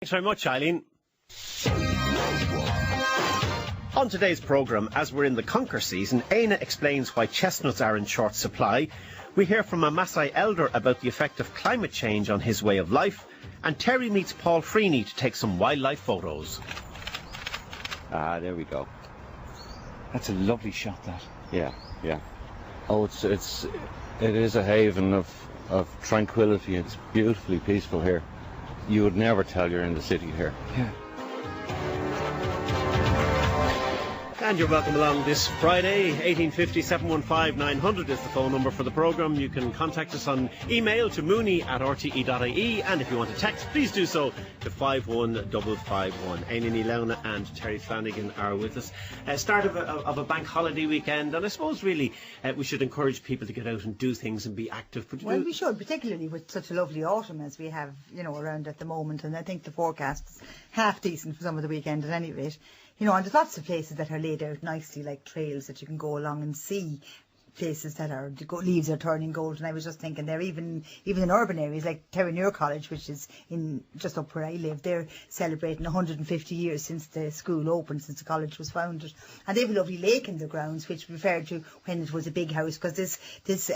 Thanks very much, Eileen. On today's programme, as we're in the conker season, Éanna explains why chestnuts are in short supply. We hear from a Maasai elder about the effect of climate change on his way of life. And Terry meets Paul Freeney to take some wildlife photos. Ah, there we go. That's a lovely shot, that. Yeah. Oh, it is a haven of tranquility. It's beautifully peaceful here. You would never tell you're in the city here. Yeah. And you're welcome along this Friday. 1850 715 900 is the phone number for the programme. You can contact us on email to mooney@rte.ie, and if you want to text, please do so to 51551. Éanna Launa and Terry Flanagan are with us. Start of a bank holiday weekend, and I suppose really we should encourage people to get out and do things and be active. Well, we should, particularly with such a lovely autumn as we have, around at the moment, and I think the forecast is half decent for some of the weekend at any rate. And there's lots of places that are laid out nicely, like trails that you can go along and see. Places that the leaves are turning gold, and I was just thinking there, even in urban areas like Terranure College, which is in just up where I live, they're celebrating 150 years since the school opened, since the college was founded, and they have a lovely lake in the grounds, which referred to when it was a big house, because this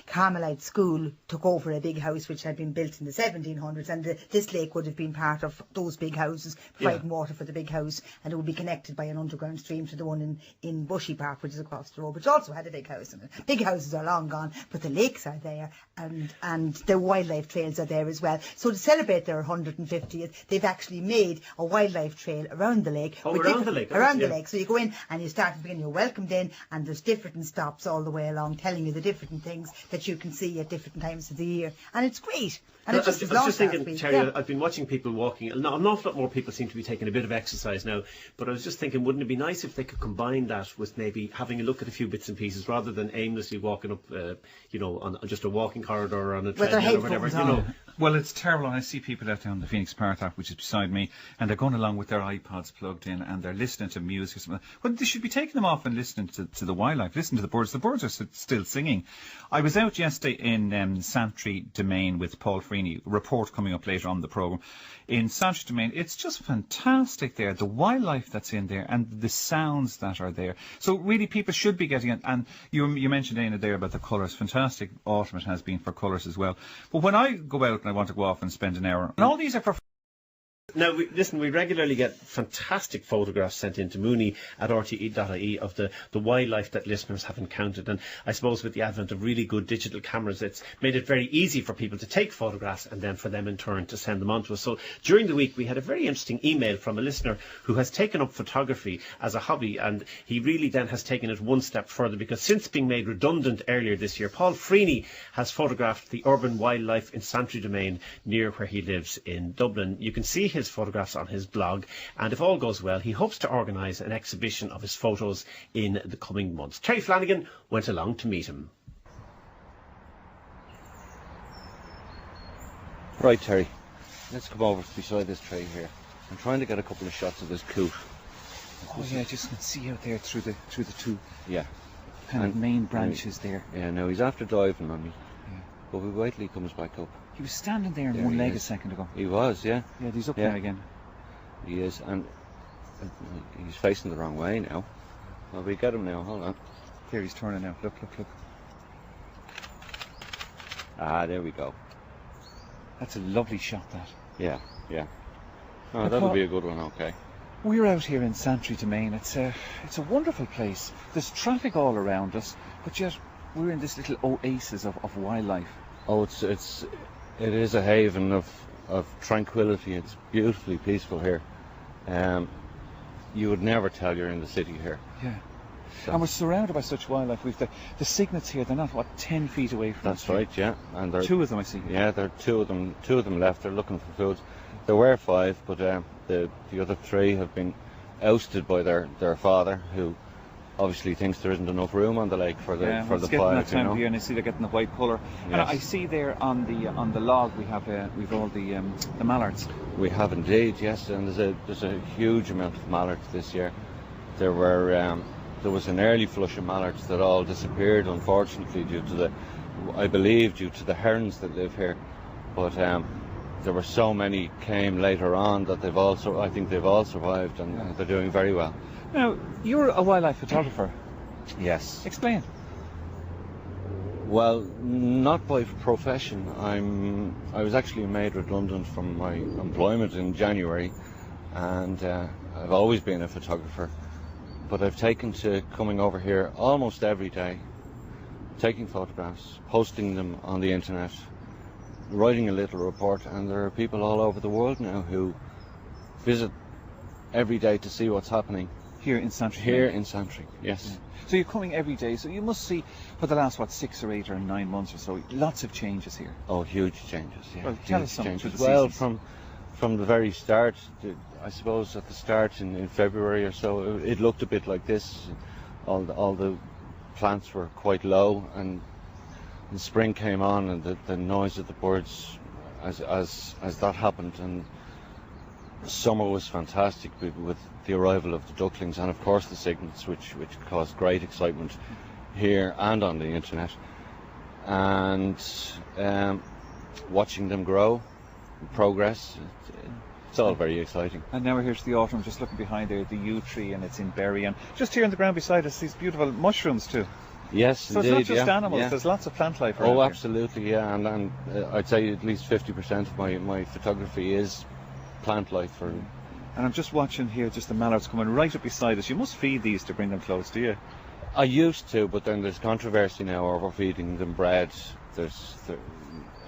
Carmelite school took over a big house which had been built in the 1700s, and this lake would have been part of those big houses, providing water for the big house, and it would be connected by an underground stream to the one in Bushy Park, which is across the road, which also had a big house. Big houses are long gone, but the lakes are there, and the wildlife trails are there as well. So to celebrate their 150th, they've actually made a wildlife trail around the lake. Around the lake. Around the lake. So you go in and you start to begin, you're welcomed in, and there's different stops all the way along telling you the different things that you can see at different times of the year. And it's great. And it's just I was just thinking, Terry, I've been watching people walking. An awful lot more people seem to be taking a bit of exercise now. But I was just thinking, wouldn't it be nice if they could combine that with maybe having a look at a few bits and pieces rather than aimlessly walking up, on just a walking corridor or on a treadmill or whatever. Well, it's terrible. I see people out there on the Phoenix Park app, which is beside me, and they're going along with their iPods plugged in, and they're listening to music or something. Well, they should be taking them off and listening to the wildlife, listening to the birds. The birds are still singing. I was out yesterday in Santry Domain with Paul Freeney. Report coming up later on the programme. In Santry Domain, it's just fantastic there. The wildlife that's in there and the sounds that are there. So really, people should be getting it. And you mentioned, Éanna, there about the colours. Fantastic autumn it has been for colours as well. But when I go out and I want to go off and spend an hour, and all these are for... Now, we regularly get fantastic photographs sent in to mooney@rte.ie of the wildlife that listeners have encountered. And I suppose with the advent of really good digital cameras, it's made it very easy for people to take photographs and then for them in turn to send them on to us. So during the week, we had a very interesting email from a listener who has taken up photography as a hobby, and he really then has taken it one step further, because since being made redundant earlier this year, Paul Freeney has photographed the urban wildlife in Santry Domain near where he lives in Dublin. You can see his photographs on his blog, and if all goes well, he hopes to organise an exhibition of his photos in the coming months. Terry Flanagan went along to meet him. Right, Terry, let's come over beside this tree here. I'm trying to get a couple of shots of this coot. Oh yeah, just can see out there through the two kind of main branches there. Yeah, no, he's after diving on me. Yeah. But we wait till he comes back up. He was standing there in one leg a second ago. He was, yeah. Yeah, he's up there again. He is, and he's facing the wrong way now. Well, we get him now, hold on. There, he's turning now. Look. Ah, there we go. That's a lovely shot, that. Yeah. Oh, that'll be a good one, okay. We're out here in Santry Domain. It's a wonderful place. There's traffic all around us, but yet we're in this little oasis of wildlife. Oh, it is a haven of tranquility. It's beautifully peaceful here. You would never tell you're in the city here. Yeah. So. And we're surrounded by such wildlife. We've the cygnets here. They're not 10 feet away from us. That's right. Yeah. And there are two of them, I see. Yeah, there are two of them left. They're looking for food. There were 5, but the other 3 have been ousted by their father, who obviously thinks there isn't enough room on the lake for the 5. That time of year, and I see they're getting the white colour. Yes. And I see there on the log we've all the mallards. We have indeed, yes, and there's a huge amount of mallards this year. There was an early flush of mallards that all disappeared, unfortunately, due to the herons that live here. But there were so many came later on that I think they've all survived, and they're doing very well. Now, you're a wildlife photographer. Yes. Explain. Well, not by profession. I was actually made redundant from my employment in January, and I've always been a photographer. But I've taken to coming over here almost every day, taking photographs, posting them on the internet, writing a little report, and there are people all over the world now who visit every day to see what's happening. Here in Santry? Here in Santry, yes. Yeah. So you're coming every day, so you must see, for the last, 6 or 8 or 9 months or so, lots of changes here. Oh, huge changes, yeah. Well, tell us some changes. Well, from the very start, I suppose at the start in February or so, it looked a bit like this. All the plants were quite low, and spring came on, and the noise of the birds as that happened, and summer was fantastic with the arrival of the ducklings and of course the cygnets, which caused great excitement here and on the internet, and watching them grow, progress, it's all very exciting. And now we're here to the autumn, just looking behind there, the yew tree, and it's in berry, and just here on the ground beside us, these beautiful mushrooms too. Yes, so indeed, it's not just animals, there's lots of plant life around Oh, here. absolutely, yeah, and I'd say at least 50% of my photography is plant life. And I'm just watching here, just the mallards coming right up beside us. You must feed these to bring them close, do you? I used to, but then there's controversy now over feeding them bread. There's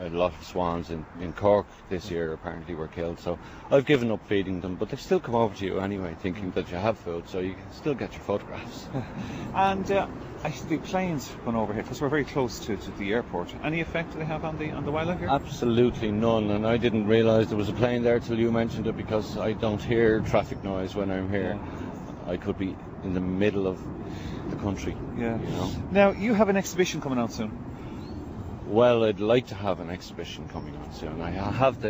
a lot of swans in Cork this year apparently were killed, so I've given up feeding them, but they still come over to you anyway thinking that you have food, so you can still get your photographs. And I see the planes going over here because we're very close to the airport. Any effect do they have on the wildlife here? Absolutely none, and I didn't realise there was a plane there till you mentioned it, because I don't hear traffic noise when I'm here. I could be in the middle of the country. Yeah. You know? Now you have an exhibition coming out soon. Well, I'd like to have an exhibition coming on soon. I have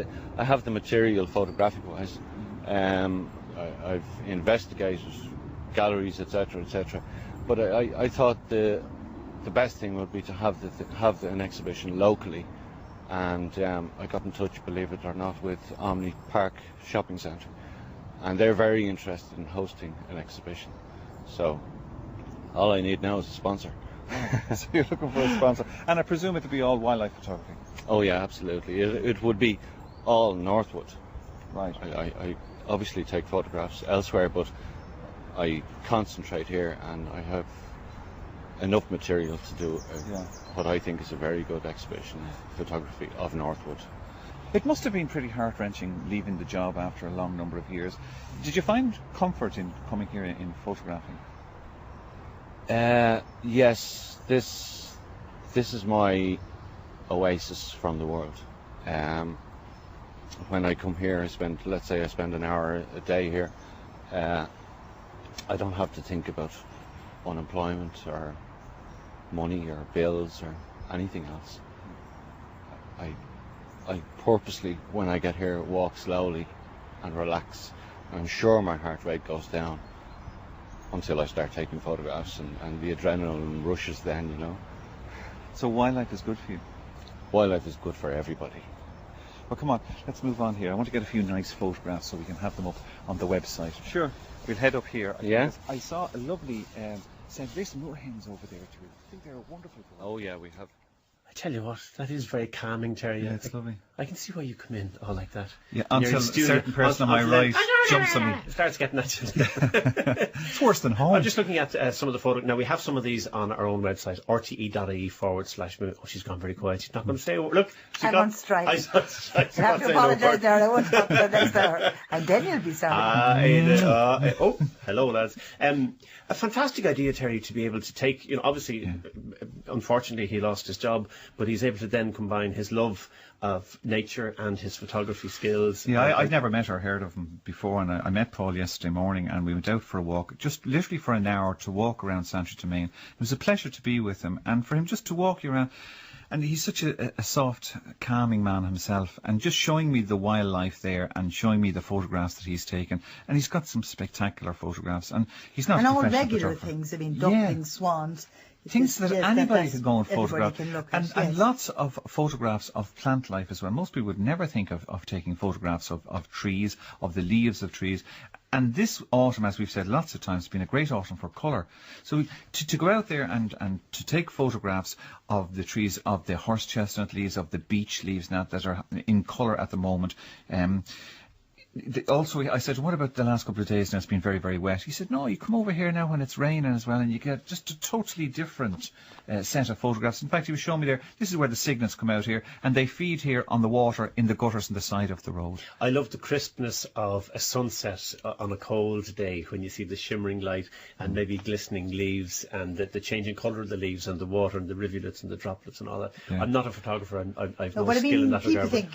the material photographic wise. I've investigated galleries, etc., etc. But I thought the best thing would be to have an exhibition locally, and I got in touch, believe it or not, with Omni Park Shopping Centre, and they're very interested in hosting an exhibition. So all I need now is a sponsor. So you're looking for a sponsor, and I presume it would be all wildlife photography. Oh yeah, absolutely. It would be all Northwood. Right. I obviously take photographs elsewhere, but I concentrate here, and I have enough material to do what I think is a very good exhibition of photography of Northwood. It must have been pretty heart-wrenching leaving the job after a long number of years. Did you find comfort in coming here in photographing? Yes, this is my oasis from the world. When I come here, let's say I spend an hour a day here. I don't have to think about unemployment or money or bills or anything else. I purposely, when I get here, walk slowly and relax. I'm sure my heart rate goes down until I start taking photographs, and the adrenaline rushes then, you know. So wildlife is good for you? Wildlife is good for everybody. Well, come on, let's move on here. I want to get a few nice photographs so we can have them up on the website. Sure. We'll head up here. Yeah. I saw a lovely there's some moorhens over there too. I think they're wonderful. Oh yeah, we have. I tell you what, that is very calming, Terry. Yeah, it's lovely. I can see why you come in all like that. Yeah, until a certain person on my right jumps on me. Starts getting at you. It's worse than home. I'm just looking at some of the photos. Now, we have some of these on our own website, rte.ie/. Oh, she's gone very quiet. She's not going to say, look. I'm on strike. I have to apologise there. I won't talk about next hour. And then you'll be sorry. Oh, hello, lads. A fantastic idea, Terry, to be able to take, obviously, unfortunately, he lost his job, but he's able to then combine his love of nature and his photography skills. Yeah, I've never met or heard of him before, and I met Paul yesterday morning, and we went out for a walk, just literally for an hour, to walk around Santry to Main. It was a pleasure to be with him, and for him just to walk you around. And he's such a soft, calming man himself, and just showing me the wildlife there and showing me the photographs that he's taken. And he's got some spectacular photographs, and he's not. And a all professional regular photographer. things. I mean, ducklings, swans. Things that anybody could go and photograph. Can look And lots of photographs of plant life as well. Most people would never think of taking photographs of trees, of the leaves of trees. And this autumn, as we've said lots of times, has been a great autumn for colour. So to go out there and to take photographs of the trees, of the horse chestnut leaves, of the beech leaves now that are in colour at the moment. Also, I said, what about the last couple of days now? It's been very, very wet. He said, no, you come over here now when it's raining as well, and you get just a totally different set of photographs. In fact, he was showing me there, this is where the cygnets come out here, and they feed here on the water in the gutters on the side of the road. I love the crispness of a sunset on a cold day when you see the shimmering light and maybe glistening leaves and the changing colour of the leaves and the water and the rivulets and the droplets and all that. Yeah. I'm not a photographer. I've no skill in that regard.